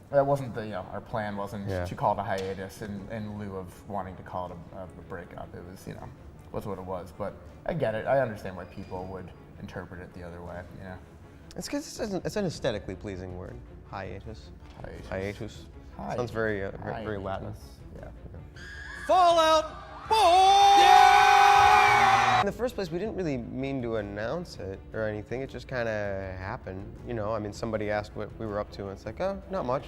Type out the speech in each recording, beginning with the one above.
that wasn't our plan wasn't Yeah. to call it a hiatus in lieu of wanting to call it a breakup. It was was what it was. But I get it. I understand why people would interpret it the other way. It's because it's an aesthetically pleasing word. Hiatus. Hiatus. Sounds very very Latin. Yeah. Fallout Boy! Yeah! In the first place, we didn't really mean to announce it or anything. It just kind of happened, I mean, somebody asked what we were up to, and it's like, oh, not much,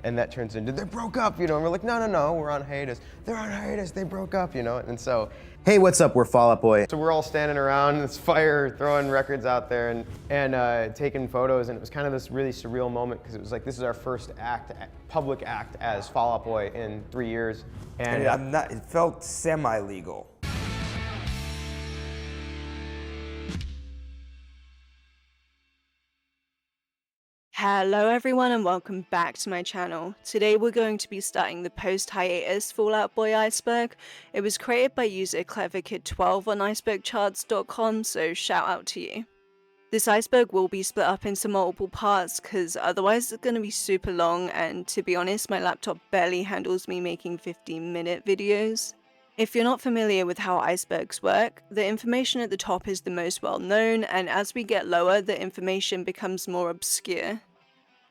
and that turns into, they broke up, and we're like, no, we're on hiatus. They're on hiatus, they broke up, and so, hey, what's up, we're Fall Out Boy. So we're all standing around this fire, throwing records out there and taking photos, and it was kind of this really surreal moment, because it was like, this is our first public act as Fall Out Boy in 3 years. And it felt semi-legal. Hello everyone and welcome back to my channel. Today we're going to be starting the post-hiatus Fall Out Boy iceberg. It was created by user cleverkid12 on icebergcharts.com, so shout out to you. This iceberg will be split up into multiple parts because otherwise it's going to be super long, and to be honest my laptop barely handles me making 15-minute videos. If you're not familiar with how icebergs work, the information at the top is the most well known, and as we get lower the information becomes more obscure.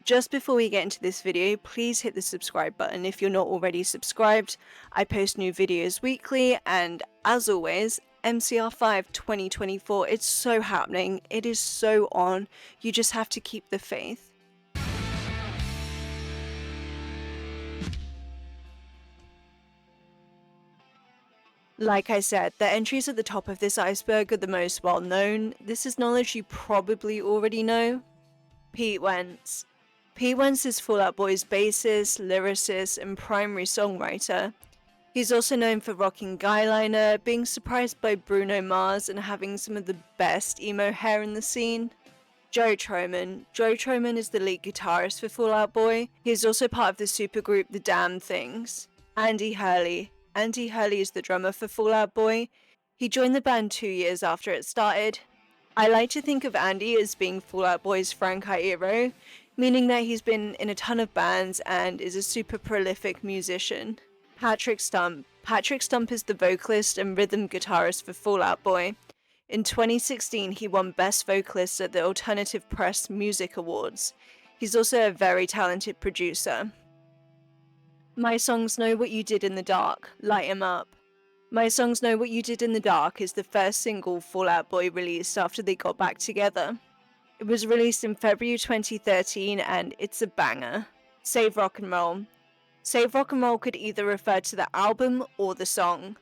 Just before we get into this video, please hit the subscribe button if you're not already subscribed. I post new videos weekly, and as always, MCR5 2024, it's so happening, it is so on, you just have to keep the faith. Like I said, the entries at the top of this iceberg are the most well known. This is knowledge you probably already know. Pete Wentz. Pete Wentz is Fall Out Boy's bassist, lyricist, and primary songwriter. He's also known for rocking guyliner, being surprised by Bruno Mars, and having some of the best emo hair in the scene. Joe Troman. Joe Troman is the lead guitarist for Fall Out Boy. He is also part of the supergroup The Damn Things. Andy Hurley. Andy Hurley is the drummer for Fall Out Boy. He joined the band 2 years after it started. I like to think of Andy as being Fall Out Boy's Frank Iero, meaning that he's been in a ton of bands and is a super prolific musician. Patrick Stump. Patrick Stump is the vocalist and rhythm guitarist for Fall Out Boy. In 2016, he won Best Vocalist at the Alternative Press Music Awards. He's also a very talented producer. My Songs Know What You Did in the Dark, Light 'Em Up. My Songs Know What You Did in the Dark is the first single Fall Out Boy released after they got back together. It was released in February 2013 and it's a banger. Save Rock and Roll. Save Rock and Roll could either refer to the album or the song.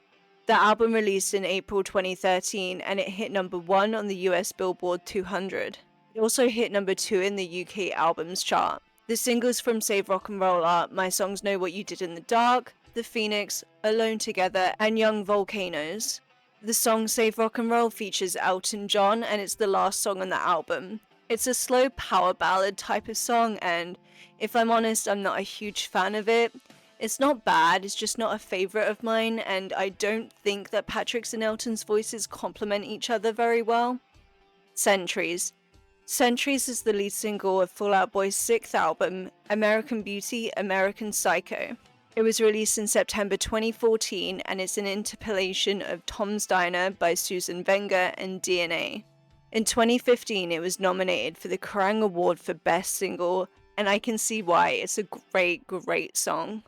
The album released in April 2013 and it hit number 1 on the US Billboard 200. It also hit number 2 in the UK albums chart. The singles from Save Rock and Roll are My Songs Know What You Did in the Dark, The Phoenix, Alone Together, and Young Volcanoes. The song Save Rock and Roll features Elton John and it's the last song on the album. It's a slow power ballad type of song, and if I'm honest, I'm not a huge fan of it. It's not bad, it's just not a favourite of mine, and I don't think that Patrick's and Elton's voices complement each other very well. Centuries. Centuries is the lead single of Fall Out Boy's 6th album, American Beauty, American Psycho. It was released in September 2014 and it's an interpolation of Tom's Diner by Susan Wenger and DNA. In 2015 it was nominated for the Kerrang Award for Best Single, and I can see why. It's a great song.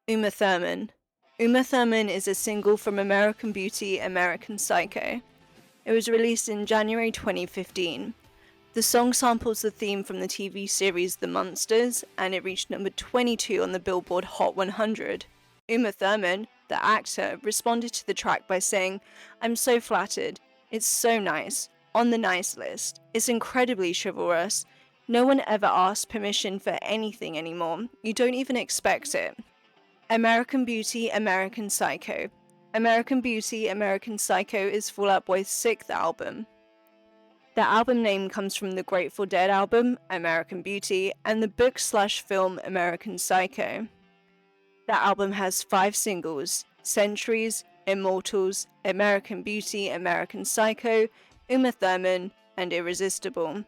Uma Thurman. Uma Thurman is a single from American Beauty, American Psycho. It was released in January 2015. The song samples the theme from the TV series The Munsters, and it reached number 22 on the Billboard Hot 100. Uma Thurman, the actor, responded to the track by saying, "I'm so flattered. It's so nice. On the nice list. It's incredibly chivalrous. No one ever asks permission for anything anymore. You don't even expect it." American Beauty, American Psycho. American Beauty, American Psycho is Fall Out Boy's 6th album. The album name comes from the Grateful Dead album, American Beauty, and the book/film American Psycho. The album has 5 singles: Centuries, Immortals, American Beauty, American Psycho, Uma Thurman, and Irresistible.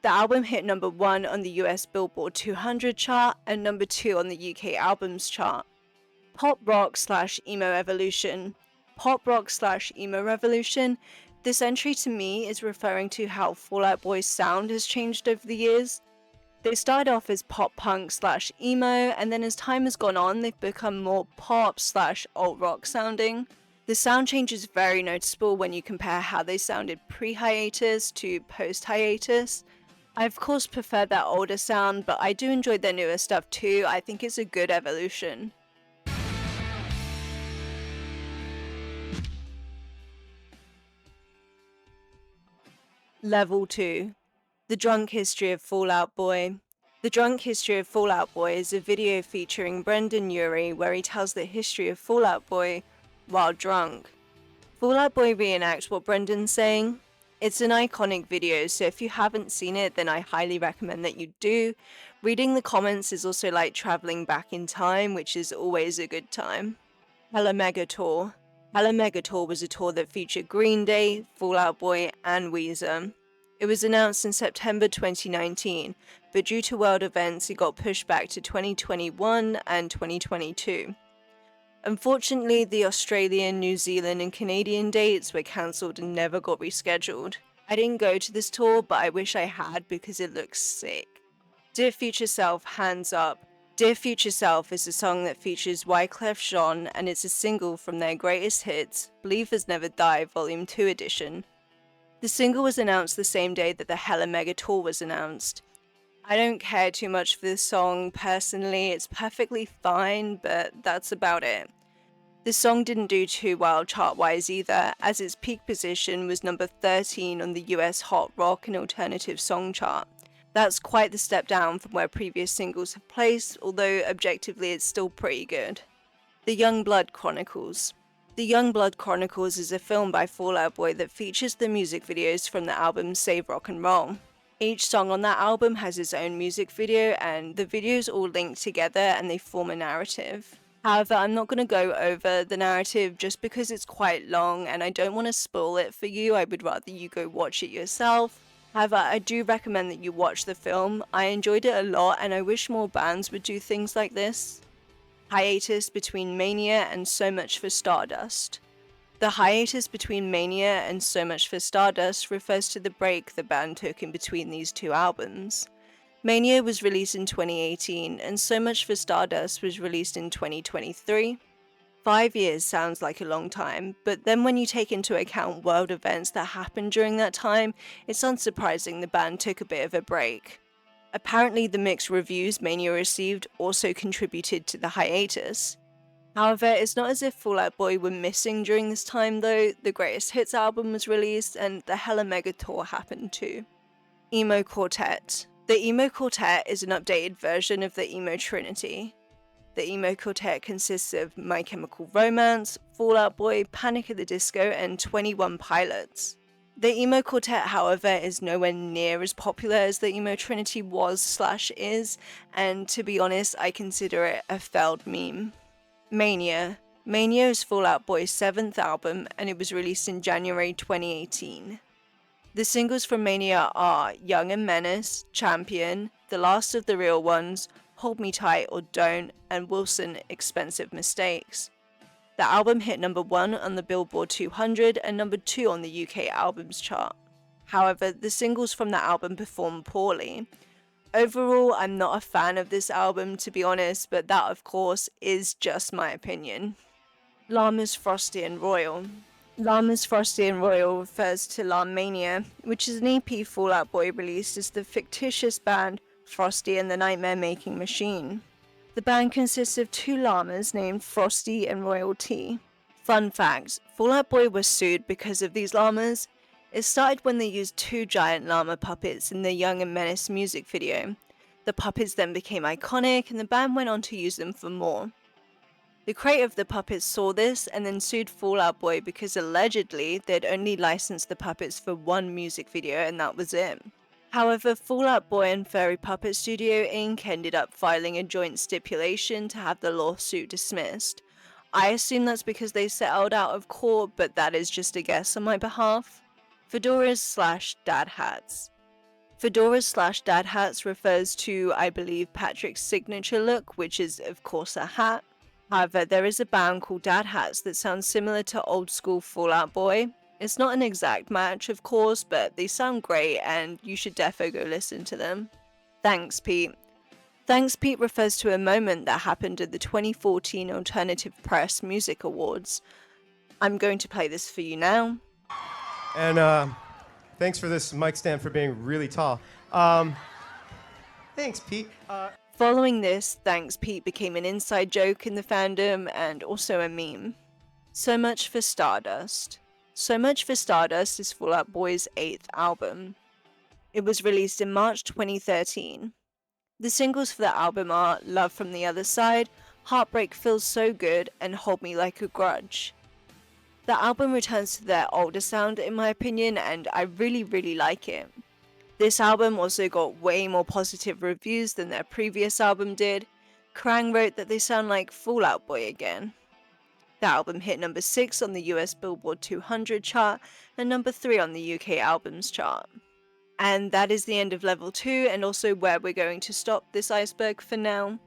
The album hit number 1 on the US Billboard 200 chart and number 2 on the UK Albums chart. Pop rock / emo evolution. Pop rock / emo revolution. This entry to me is referring to how Fall Out Boy's sound has changed over the years. They started off as pop punk / emo, and then as time has gone on, they've become more pop / alt rock sounding. The sound change is very noticeable when you compare how they sounded pre-hiatus to post-hiatus. I of course prefer that older sound, but I do enjoy their newer stuff too. I think it's a good evolution. Level 2. The Drunk History of Fall Out Boy. The Drunk History of Fall Out Boy is a video featuring Brendan Urie where he tells the history of Fall Out Boy while drunk. Fall Out Boy reenacts what Brendan's saying. It's an iconic video, so if you haven't seen it, then I highly recommend that you do. Reading the comments is also like traveling back in time, which is always a good time. Hella Mega Tour. Hella Mega Tour was a tour that featured Green Day, Fall Out Boy, and Weezer. It was announced in September 2019, but due to world events, it got pushed back to 2021 and 2022. Unfortunately, the Australian, New Zealand, and Canadian dates were cancelled and never got rescheduled. I didn't go to this tour, but I wish I had because it looks sick. Dear Future Self, Hands Up. Dear Future Self is a song that features Wyclef Jean, and it's a single from their greatest hits, Believers Never Die Volume 2 edition. The single was announced the same day that the Hella Mega Tour was announced. I don't care too much for this song personally, it's perfectly fine, but that's about it. This song didn't do too well chart-wise either, as its peak position was number 13 on the US Hot Rock and Alternative Song chart. That's quite the step down from where previous singles have placed, although objectively it's still pretty good. The Youngblood Chronicles. The Youngblood Chronicles is a film by Fall Out Boy that features the music videos from the album Save Rock and Roll. Each song on that album has its own music video, and the videos all link together and they form a narrative. However, I'm not going to go over the narrative just because it's quite long and I don't want to spoil it for you. I would rather you go watch it yourself. However, I do recommend that you watch the film. I enjoyed it a lot and I wish more bands would do things like this. Hiatus between Mania and So Much for Stardust. The hiatus between Mania and So Much for Stardust refers to the break the band took in between these two albums. Mania was released in 2018 and So Much for Stardust was released in 2023. 5 years sounds like a long time, but then when you take into account world events that happened during that time, it's unsurprising the band took a bit of a break. Apparently the mixed reviews Mania received also contributed to the hiatus. However, it's not as if Fall Out Boy were missing during this time though. The Greatest Hits album was released and the Hella Mega Tour happened too. Emo Quartet. The Emo Quartet is an updated version of the Emo Trinity. The Emo Quartet consists of My Chemical Romance, Fall Out Boy, Panic at the Disco, and 21 Pilots. The Emo Quartet, however, is nowhere near as popular as the Emo Trinity was / is, and to be honest, I consider it a failed meme. Mania. Mania is Fall Out Boy's 7th album, and it was released in January 2018. The singles from Mania are Young and Menace, Champion, The Last of the Real Ones, Hold Me Tight or Don't, and Wilson, Expensive Mistakes. The album hit number 1 on the Billboard 200 and number 2 on the UK Albums chart. However, the singles from the album performed poorly. Overall, I'm not a fan of this album to be honest, but that of course is just my opinion. Llamas Frosty and Royal. Llamas Frosty and Royal refers to La Mania, which is an EP Fall Out Boy released as the fictitious band Frosty and the Nightmare Making Machine. The band consists of 2 llamas named Frosty and Royal T. Fun fact, Fall Out Boy was sued because of these llamas. It started when they used 2 giant llama puppets in the Young and Menace music video. The puppets then became iconic and the band went on to use them for more. The creator of the puppets saw this and then sued Fall Out Boy because allegedly they'd only licensed the puppets for 1 music video and that was it. However, Fall Out Boy and Furry Puppet Studio Inc. ended up filing a joint stipulation to have the lawsuit dismissed. I assume that's because they settled out of court, but that is just a guess on my behalf. Fedoras / dad hats. Fedoras slash dad hats refers to, I believe, Patrick's signature look, which is of course a hat. However, there is a band called Dad Hats that sounds similar to old school Fall Out Boy. It's not an exact match, of course, but they sound great and you should defo go listen to them. Thanks, Pete. Thanks, Pete refers to a moment that happened at the 2014 Alternative Press Music Awards. I'm going to play this for you now. And thanks for this mic stand for being really tall. Thanks, Pete. Following this, Thanks Pete became an inside joke in the fandom and also a meme. So much for Stardust. So Much for Stardust is Fall Out Boy's 8th album. It was released in March 2013. The singles for the album are Love from the Other Side, Heartbreak Feels So Good, and Hold Me Like a Grudge. The album returns to their older sound in my opinion, and I really like it. This album also got way more positive reviews than their previous album did. Krang wrote that they sound like Fall Out Boy again. The album hit number 6 on the US Billboard 200 chart and number 3 on the UK Albums chart. And that is the end of level 2 and also where we're going to stop this iceberg for now.